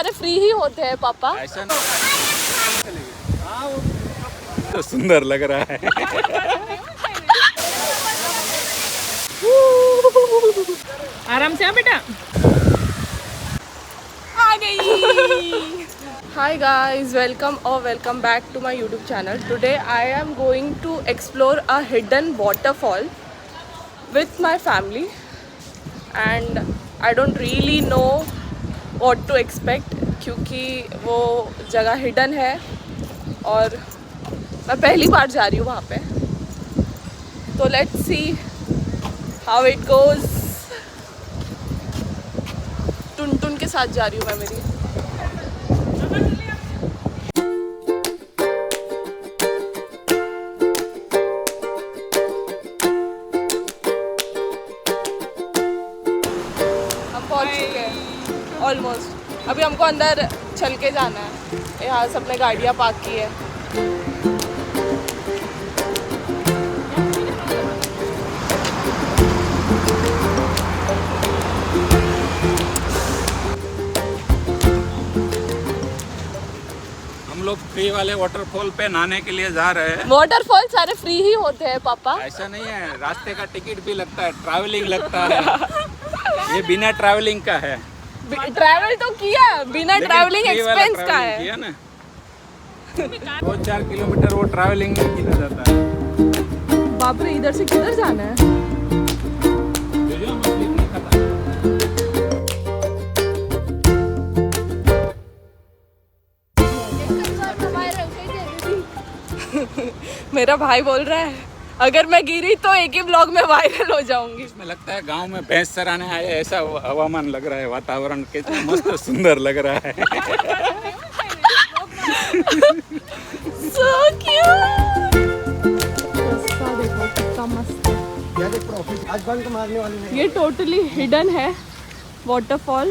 सारे फ्री ही होते हैं पापा। ऐसा तो सुंदर लग रहा है। आराम से आ बेटा। आ गई। Hi guys, welcome back to my YouTube channel. Today I am going to explore a hidden waterfall with my family and I don't really know what to expect क्योंकि वो जगह hidden है और मैं पहली बार जा रही हूँ वहाँ पे। तो let's see how it goes. टुन के साथ जा रही हूँ मैं मेरी। हम पहुँच चुके हैं ऑलमोस्ट। अभी हमको अंदर चल के जाना है। यहाँ सबने गाड़ियाँ पार्क की है। हम लोग फ्री वाले वाटरफॉल पे नहाने के लिए जा रहे हैं। वाटरफॉल सारे फ्री ही होते हैं पापा। ऐसा नहीं है, रास्ते का टिकट भी लगता है, ट्रैवलिंग लगता है। ये बिना ट्रैवलिंग का है। ट्रैवल तो किया, बिना ट्रैवलिंग एक्सपेंस का है। किया ना 2-4 किलोमीटर वो ट्रैवलिंग में किया जाता है। बाप रे, इधर से किधर जाना है? मेरा भाई बोल रहा है अगर मैं गिरी तो एक ही ब्लॉग में वायरल हो जाऊंगी। इसमें लगता है गांव में भैंस चराने आए ऐसा हवामान लग रहा है, वातावरण कितना मस्त सुंदर लग रहा है। So cute। रास्ता देखो कितना मस्त है। ये टोटली हिडन है वाटरफॉल।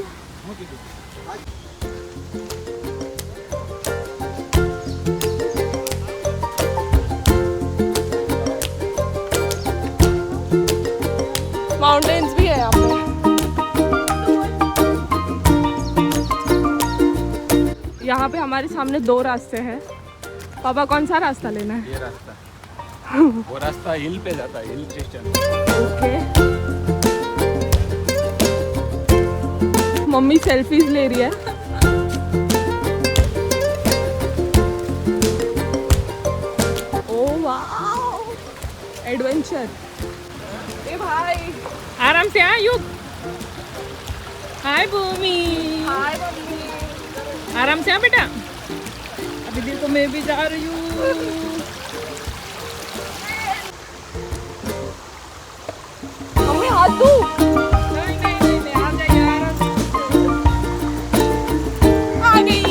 माउंटेन्स भी है यहाँ पे। यहाँ पे हमारे सामने 2 रास्ते हैं। पापा कौन सा रास्ता लेना है? ये रास्ता वो रास्ता हिल पे जाता है, hill station. Okay. Mummy selfies ले रही है। Oh wow, adventure. ए भाई आराम से आ युग। हाय भूमि। हाय मम्मी। आराम से आ बेटा। अभी देखो मैं भी जा रही हूँ। मम्मी हाथ दो। नहीं, आ जाइए आराम से। आ गई।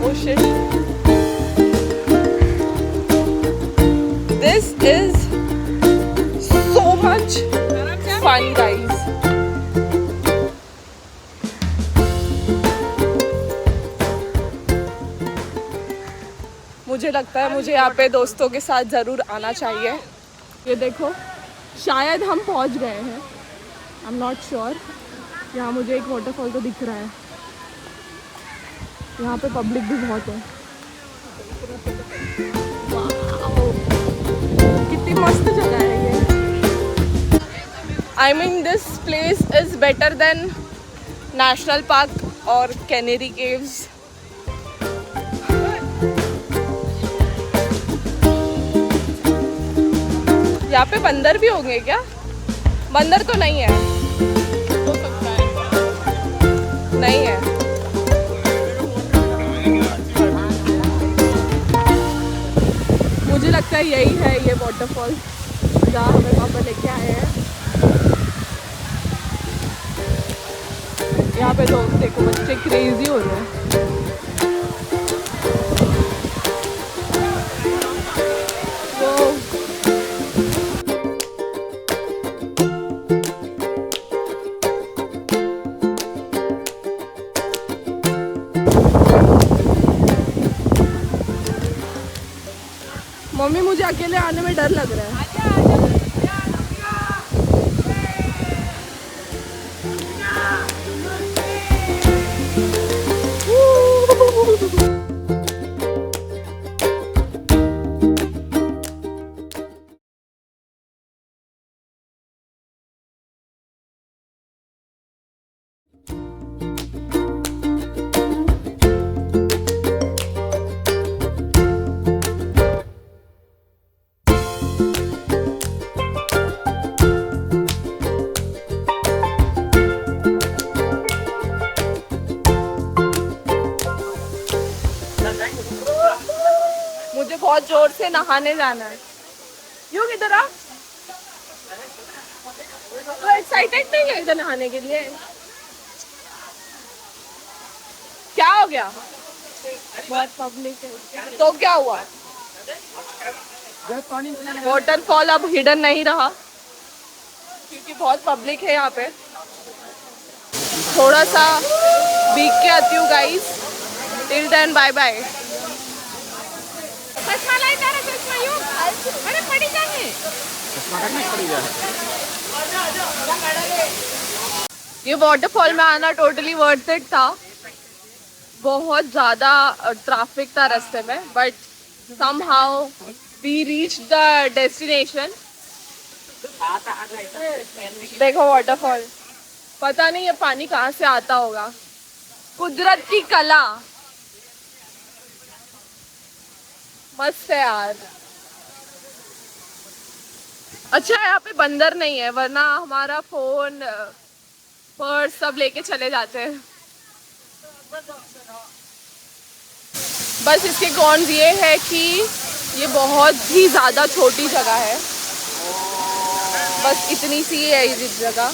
Oh shit. This is so much fun guys। मुझे लगता है मुझे यहाँ पे दोस्तों के साथ ज़रूर आना चाहिए। ये देखो शायद हम पहुँच गए हैं, आई एम नॉट श्योर। यहाँ मुझे एक वाटरफॉल तो दिख रहा है। यहाँ पे पब्लिक भी बहुत है। कितनी मस्त जगह है ये। I mean this place is better than national park और कैनेरी केव्स। यहाँ पे बंदर भी होंगे क्या? बंदर तो नहीं है, हो सकता है नहीं है। मुझे लगता है यही है ये वाटरफॉल जहाँ हमें पापा लेके आए हैं। यहाँ पे तो देखो बच्चे क्रेजी हो रहे हैं। मम्मी मुझे अकेले आने में डर लग रहा है। बहुत जोर से नहाने जाना है। यूँ किधर आ? तो एक्साइटेड नहीं है इधर नहाने के लिए? क्या हो गया? बहुत पब्लिक है तो क्या हुआ? वाटरफॉल अब हिडन नहीं रहा क्योंकि बहुत पब्लिक है यहाँ पे। थोड़ा सा भीग के आती हूँ guys. Till then bye bye. चश्मा लाई तारा चश्मा युग अरे पड़ी जाने ये वाटरफॉल में आना टोटली वर्थ इट था। बहुत ज़्यादा ट्रैफिक था रास्ते में but somehow we reach the destination. देखो वाटरफॉल, पता नहीं ये पानी कहाँ से आता होगा। कुदरत की कला मस्त है यार। अच्छा यहाँ पे बंदर नहीं है वरना हमारा फोन पर्स सब लेके चले जाते हैं। बस इसके कॉन्स ये है कि ये बहुत ही ज़्यादा छोटी जगह है। बस इतनी सी है ये जगह।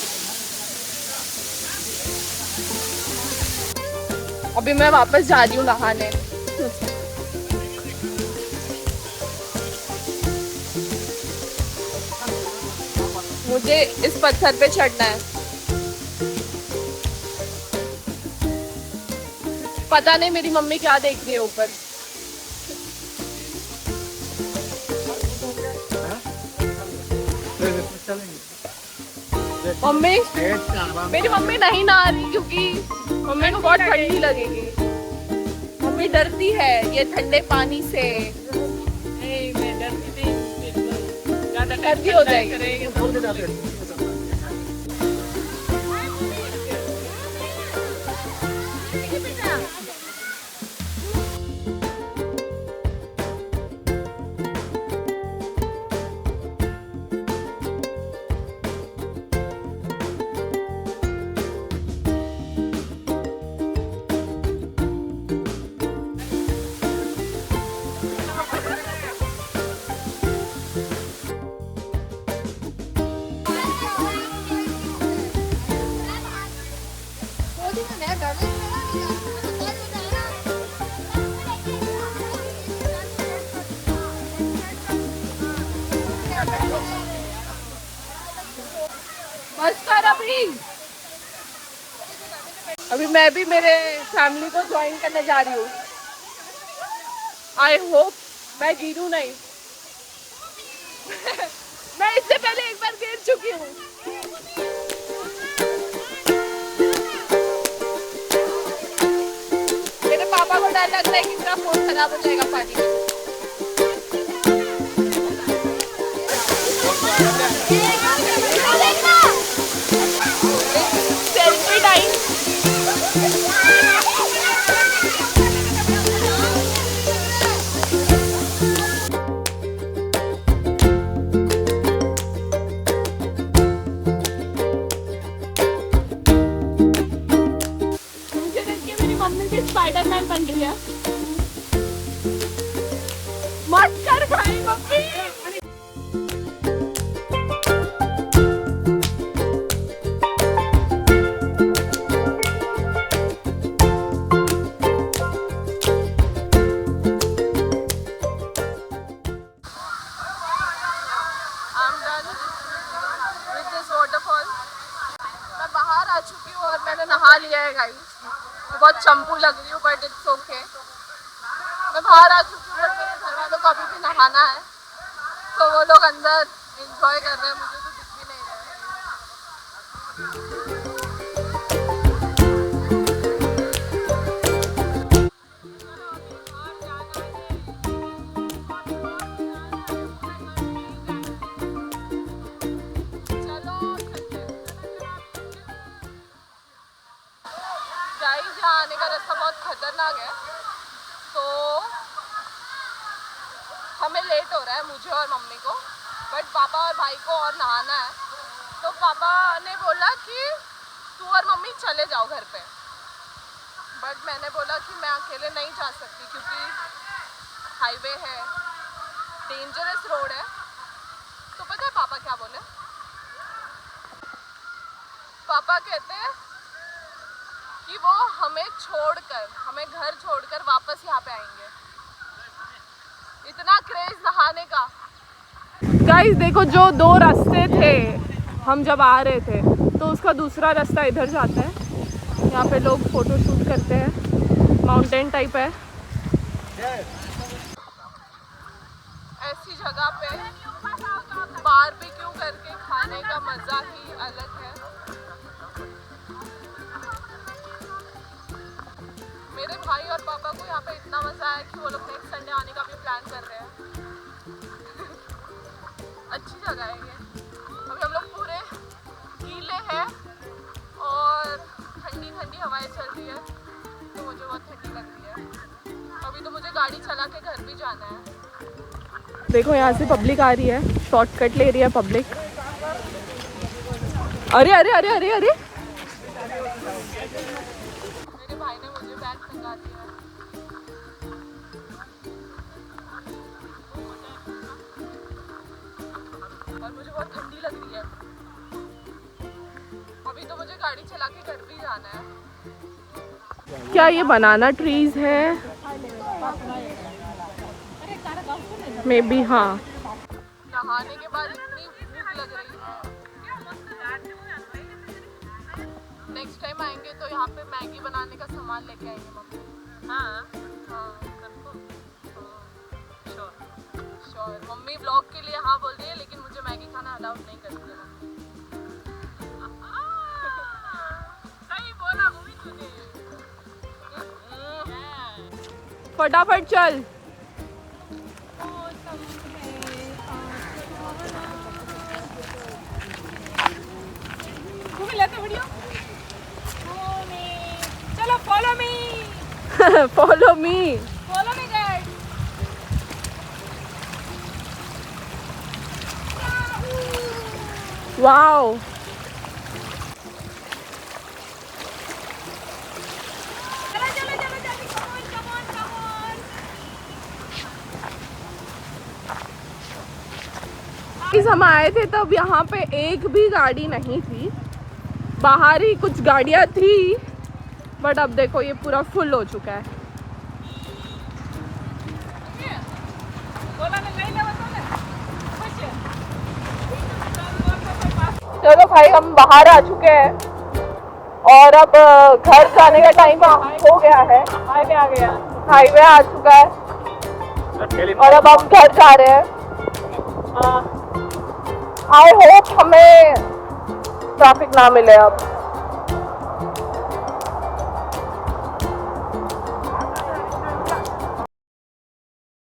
अभी मैं वापस जा रही हूँ नहाने। मुझे इस पत्थर पे चढ़ना है। पता नहीं मेरी मम्मी क्या देख रही है ऊपर। मम्मी, मेरी मम्मी नहीं नहा रही क्योंकि मम्मी को बहुत ठंडी लगेगी। मम्मी डरती है ये ठंडे पानी से। सर्दी हो जाएगी। बस कर अभी मैं भी मेरे फैमिली को ज्वाइन करने जा रही हूँ। आई होप मैं गिरूँ नहीं। मैं इससे पहले एक बार गिर चुकी हूँ। मेरे पापा को डर लग रहा है कि मेरा फोन खराब हो जाएगा पानी में। Selfie time. मुझे देख के मेरी मम्मी भी स्पाइडरमैन बन रही है। मत कर भाई मम्मी। आ चुकी हूँ और मैंने नहा लिया है गाइस। बहुत चंपू लग रही हूँ बट इट्स ओके। मैं बाहर आ चुकी हूँ बट मेरे घर वालों को अभी भी नहाना है तो वो लोग अंदर एंजॉय कर रहे हैं। मुझे तो दिख भी नहीं गाइस यहाँ आने का रास्ता बहुत खतरनाक है तो हमें लेट हो रहा है मुझे और मम्मी को। बट पापा और भाई को और नहाना है तो पापा ने बोला कि तू और मम्मी चले जाओ घर पे। बट मैंने बोला कि मैं अकेले नहीं जा सकती क्योंकि हाईवे है डेंजरस रोड है। तो पता है पापा क्या बोले? पापा कहते हैं कि वो हमें घर छोड़कर वापस यहाँ पे आएंगे। इतना क्रेज नहाने का। गाइस देखो, जो 2 रास्ते थे हम जब आ रहे थे, तो उसका दूसरा रास्ता इधर जाता है। यहाँ पे लोग फोटो शूट करते हैं, माउंटेन टाइप है। ऐसी जगह पे बारबेक्यू करके खाने का मजा ही अलग है। मेरे भाई और पापा को यहाँ पे इतना मजा आया कि वो लोग नेक्स्ट संडे आने का भी प्लान कर रहे हैं। अच्छी जगह है ये। अभी हम लोग पूरे गीले हैं और ठंडी ठंडी हवाएं चल रही है, तो मुझे बहुत ठंडी लग रही है। अभी तो मुझे गाड़ी चला के घर भी जाना है। देखो यहाँ से पब्लिक आ रही है, शॉर्टकट ले रही है पब्लिक। अरे अरे अरे अरे अरे, मेरे भाई ने मुझे बैग टंगा दिया है। और मुझे बहुत ठंडी लग रही है। अभी तो मुझे गाड़ी चला के घर भी जाना है। क्या ये बनाना ट्रीज है? मे बी हाँ। नहाने के बाद इतनी भूख लग रही है। नेक्स्ट टाइम आएंगे तो यहाँ पे मैगी बनाने का सामान लेके आएंगे मम्मी। हाँ श्योर। मम्मी ब्लॉग के लिए हाँ बोल रही है, लेकिन मुझे मैगी खाना अलाउड नहीं करती है। सही बोला मम्मी तूने। फटाफट चल। चलो follow me. Follow me. Follow me guys. Wow, हम आए थे तब यहाँ पे एक भी गाड़ी नहीं थी। बाहर ही कुछ गाड़ियाँ थी, बट अब देखो ये पूरा फुल हो चुका है। चलो भाई, हम बाहर आ चुके हैं और अब घर जाने का टाइम हो गया है। हाईवे आ चुका है और अब हम घर जा रहे हैं। आई होप हमें ट्रैफिक ना मिले अब।